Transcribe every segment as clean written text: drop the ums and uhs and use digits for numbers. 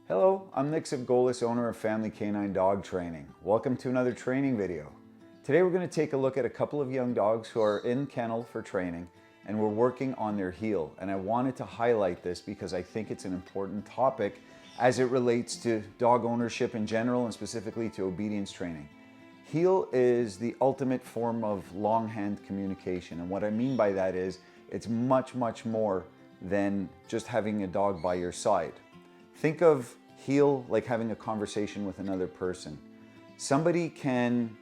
Hello, I'm Nick Zevgolis, owner of Family Canine Dog Training. Welcome to another training video. Today we're going to take a look at a couple of young dogs who are in kennel for training, and we're working on their heel. And I wanted to highlight this because I think it's an important topic as it relates to dog ownership in general and specifically to obedience training. Heel is the ultimate form of longhand communication, and what I mean by that is it's much more than just having a dog by your side. Think of heel like having a conversation with another person. Somebody can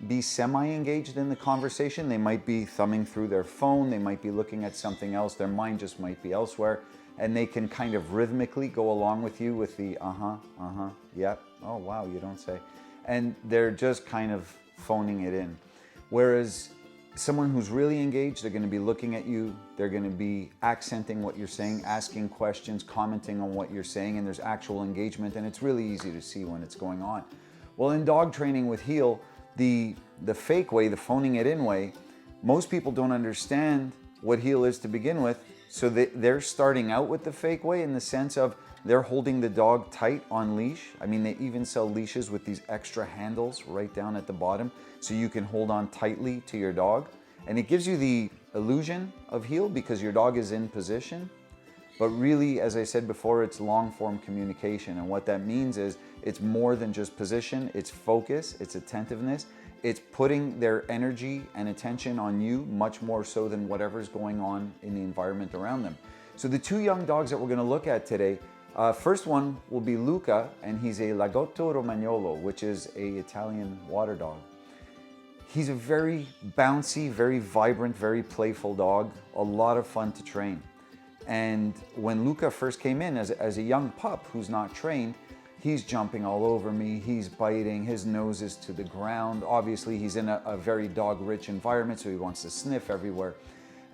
be semi-engaged in the conversation. They might be thumbing through their phone, they might be looking at something else, their mind just might be elsewhere, and they can kind of rhythmically go along with you with the yep, oh wow, you don't say. And they're just kind of phoning it in. Whereas someone who's really engaged, they're going to be looking at you, they're going to be accenting what you're saying, asking questions, commenting on what you're saying, and there's actual engagement, and it's really easy to see when it's going on. Well, in dog training with heel, the fake way, the phoning it in way, most people don't understand what heel is to begin with, so they're starting out with the fake way in the sense of they're holding the dog tight on leash. I mean, they even sell leashes with these extra handles right down at the bottom so you can hold on tightly to your dog. And it gives you the illusion of heel because your dog is in position. But really, as I said before, it's long form communication. And what that means is it's more than just position, it's focus, it's attentiveness. It's putting their energy and attention on you much more so than whatever's going on in the environment around them. So the two young dogs that we're going to look at today, first one will be Luca, and he's a Lagotto Romagnolo, which is an Italian water dog. He's a very bouncy, very vibrant, very playful dog, a lot of fun to train. And when Luca first came in as a young pup who's not trained, he's jumping all over me, he's biting, his nose is to the ground. Obviously, he's in a very dog-rich environment, so he wants to sniff everywhere.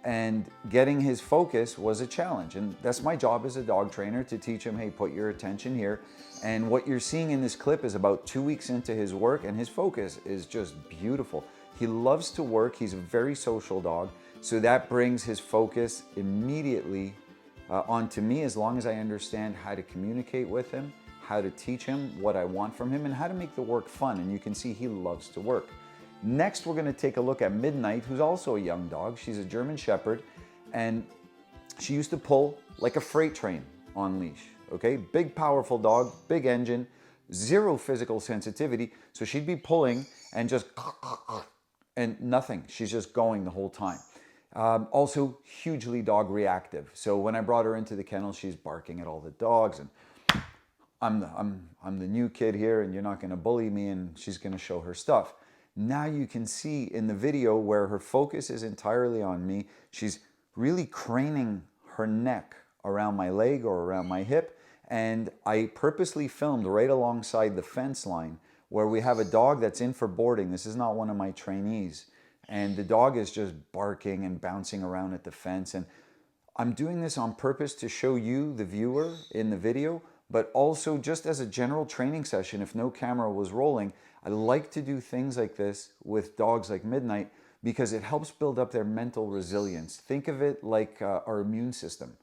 And getting his focus was a challenge. And that's my job as a dog trainer, to teach him, hey, put your attention here. And what you're seeing in this clip is about 2 weeks into his work, and his focus is just beautiful. He loves to work, he's a very social dog, so that brings his focus immediately onto me, as long as I understand how to communicate with him, how to teach him what I want from him, and how to make the work fun. And you can see he loves to work. Next, we're going to take a look at Midnight, who's also a young dog. She's a German Shepherd, and she used to pull like a freight train on leash, okay? Big, powerful dog, big engine, zero physical sensitivity, so she'd be pulling and just and nothing. She's just going the whole time. Also, hugely dog reactive. So when I brought her into the kennel, she's barking at all the dogs, and I'm the new kid here, and you're not going to bully me, and she's going to show her stuff. Now you can see in the video where her focus is entirely on me. She's really craning her neck around my leg or around my hip, and I purposely filmed right alongside the fence line where we have a dog that's in for boarding. This is not one of my trainees, and the dog is just barking and bouncing around at the fence. And I'm doing this on purpose to show you, the viewer, in the video, but also just as a general training session. If no camera was rolling, I like to do things like this with dogs like Midnight because it helps build up their mental resilience. Think of it like our immune system,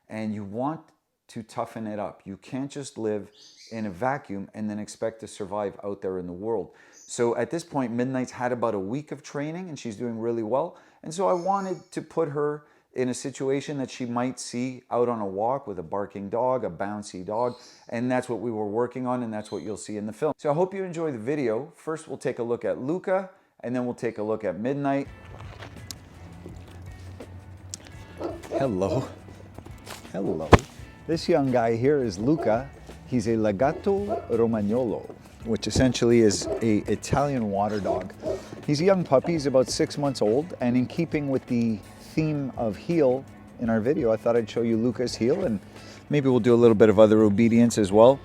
and you want to toughen it up. You can't just live in a vacuum and then expect to survive out there in the world. So at this point, Midnight's had about a week of training and she's doing really well. And so I wanted to put her in a situation that she might see out on a walk with a barking dog, a bouncy dog, and that's what we were working on, and that's what you'll see in the film. So I hope you enjoy the video. First, we'll take a look at Luca, and then we'll take a look at Midnight. Hello. Hello. This young guy here is Luca. He's a Lagotto Romagnolo, which essentially is an Italian water dog. He's a young puppy, he's about 6 months old, and in keeping with the theme of heel in our video, I thought I'd show you Luca's heel, and maybe we'll do a little bit of other obedience as well.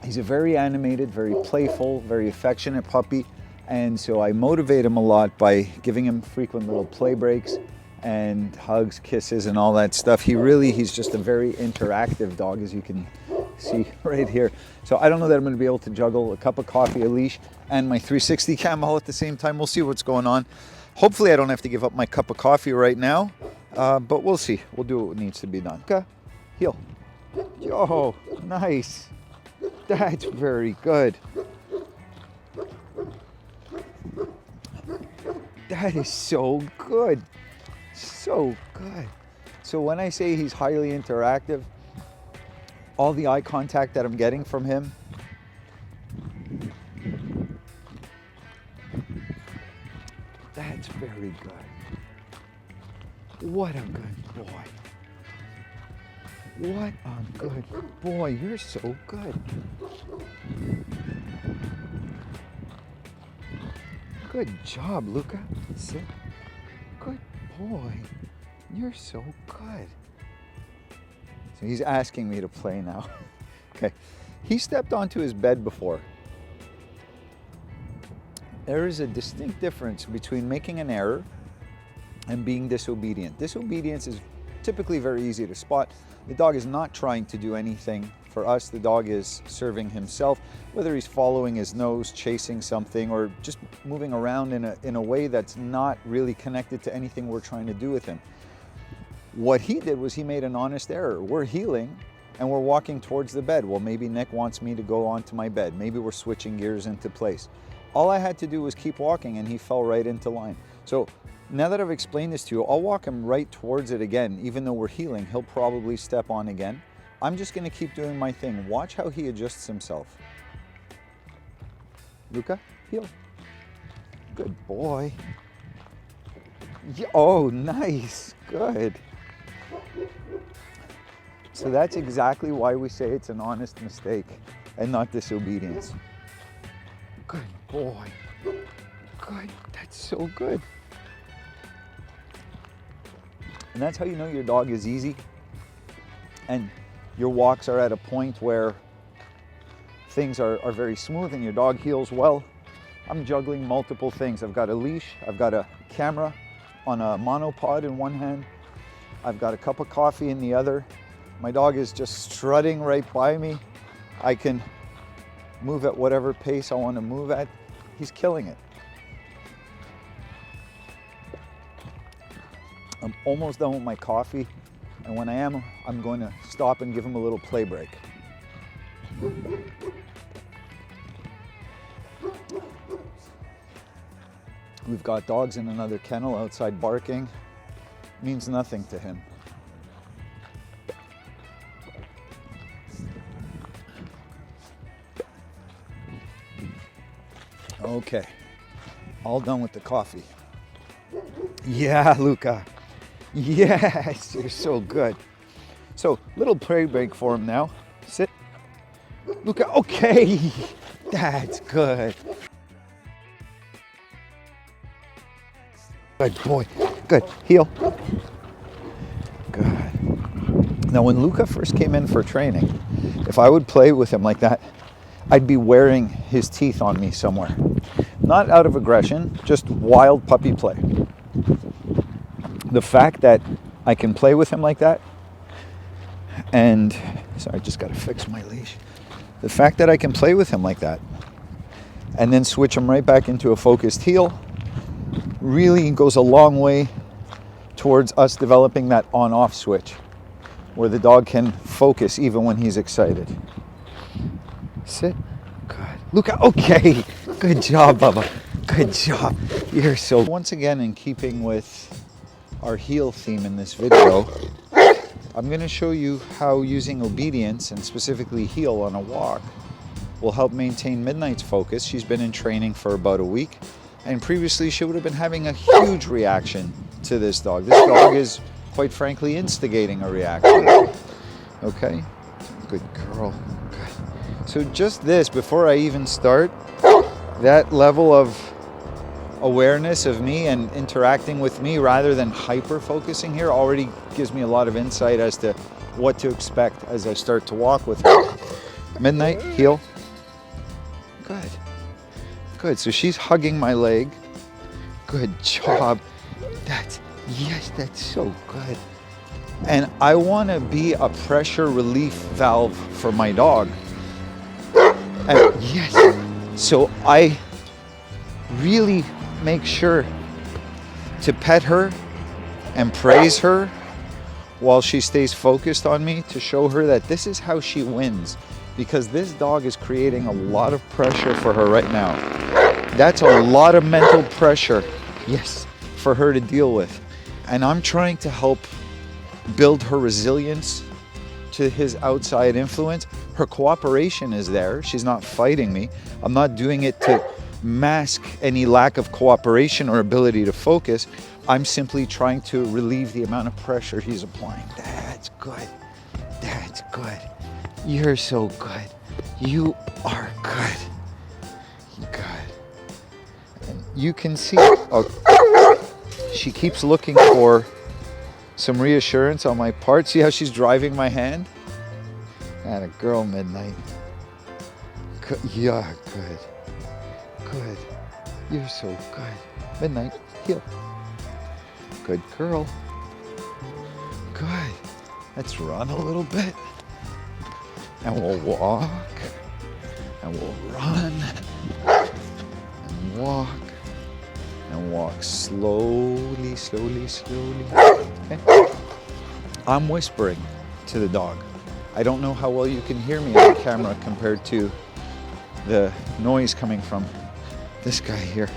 He's a very animated, very playful, very affectionate puppy, and so I motivate him a lot by giving him frequent little play breaks and hugs, kisses, and all that stuff. He's just a very interactive dog, as you can see right here. So I don't know that I'm going to be able to juggle a cup of coffee, a leash, and my 360 cam all at the same time. We'll see what's going on. Hopefully I don't have to give up my cup of coffee right now, but we'll see. We'll do what needs to be done. Okay, heel. Yo, nice. That's very good. That is so good. So good. So when I say he's highly interactive, all the eye contact that I'm getting from him, that's very good. What a good boy. What a good boy. You're so good. Good job, Luca. Sit. Good boy. You're so good. So he's asking me to play now. Okay. He stepped onto his bed before. There is a distinct difference between making an error and being disobedient. Disobedience is typically very easy to spot. The dog is not trying to do anything for us. The dog is serving himself, whether he's following his nose, chasing something, or just moving around in a way that's not really connected to anything we're trying to do with him. What he did was he made an honest error. We're heeling and we're walking towards the bed. Well, maybe Nick wants me to go onto my bed. Maybe we're switching gears into place. All I had to do was keep walking and he fell right into line. So now that I've explained this to you, I'll walk him right towards it again. Even though we're heeling, he'll probably step on again. I'm just gonna keep doing my thing. Watch how he adjusts himself. Luca, heel. Good boy. Yeah, oh, nice, good. So that's exactly why we say it's an honest mistake and not disobedience. Good boy. Good, that's so good. And that's how you know your dog is easy and your walks are at a point where things are very smooth and your dog heels well. I'm juggling multiple things. I've got a leash, I've got a camera on a monopod in one hand, I've got a cup of coffee in the other. My dog is just strutting right by me. I can move at whatever pace I want to move at. He's killing it. I'm almost done with my coffee, and when I am, I'm going to stop and give him a little play break. We've got dogs in another kennel outside barking. Means nothing to him. Okay, all done with the coffee. Yeah, Luca. Yes, you're so good. So, little play break for him now. Sit. Luca, okay. That's good. Good boy. Good. Heel. Good. Now, when Luca first came in for training, if I would play with him like that, I'd be wearing his teeth on me somewhere. Not out of aggression, just wild puppy play. The fact that I can play with him like that, and sorry, I just got to fix my leash. The fact that I can play with him like that, and then switch him right back into a focused heel, really goes a long way towards us developing that on-off switch, where the dog can focus even when he's excited. Sit. Good. Luca, okay. Good job, Bubba. Good job. You're so... Once again, in keeping with our heel theme in this video, I'm going to show you how using obedience, and specifically heel on a walk, will help maintain Midnight's focus. She's been in training for about a week, and previously she would have been having a huge reaction to this dog. This dog is, quite frankly, instigating a reaction. Okay? Good girl. Good. So just this, before I even start, that level of awareness of me and interacting with me rather than hyper-focusing here already gives me a lot of insight as to what to expect as I start to walk with her. Midnight, heel. Good. Good. So she's hugging my leg. Good job. Yes, that's so good. And I want to be a pressure relief valve for my dog. And yes. So I really make sure to pet her and praise her while she stays focused on me to show her that this is how she wins, because this dog is creating a lot of pressure for her right now. That's a lot of mental pressure, yes, for her to deal with. And I'm trying to help build her resilience to his outside influence. Her cooperation is there. She's not fighting me. I'm not doing it to mask any lack of cooperation or ability to focus. I'm simply trying to relieve the amount of pressure he's applying. That's good. That's good. You're so good. You are good. Good. And you can see, she keeps looking for some reassurance on my part. See how she's driving my hand? And a girl, Midnight. Good. Yeah, good. Good. You're so good. Midnight, heel. Good girl. Good. Let's run a little bit. And we'll walk. And we'll run. And walk. And walk slowly, slowly, slowly. Okay? I'm whispering to the dog. I don't know how well you can hear me on the camera compared to the noise coming from this guy here.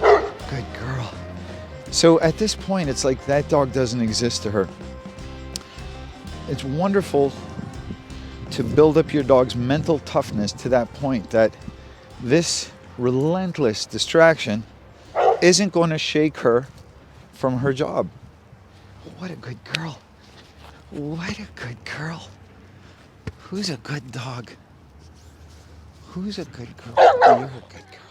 Good girl. So at this point, it's like that dog doesn't exist to her. It's wonderful to build up your dog's mental toughness to that point that this relentless distraction isn't going to shake her from her job. What a good girl. What a good girl. Who's a good dog? Who's a good girl? You're a good girl.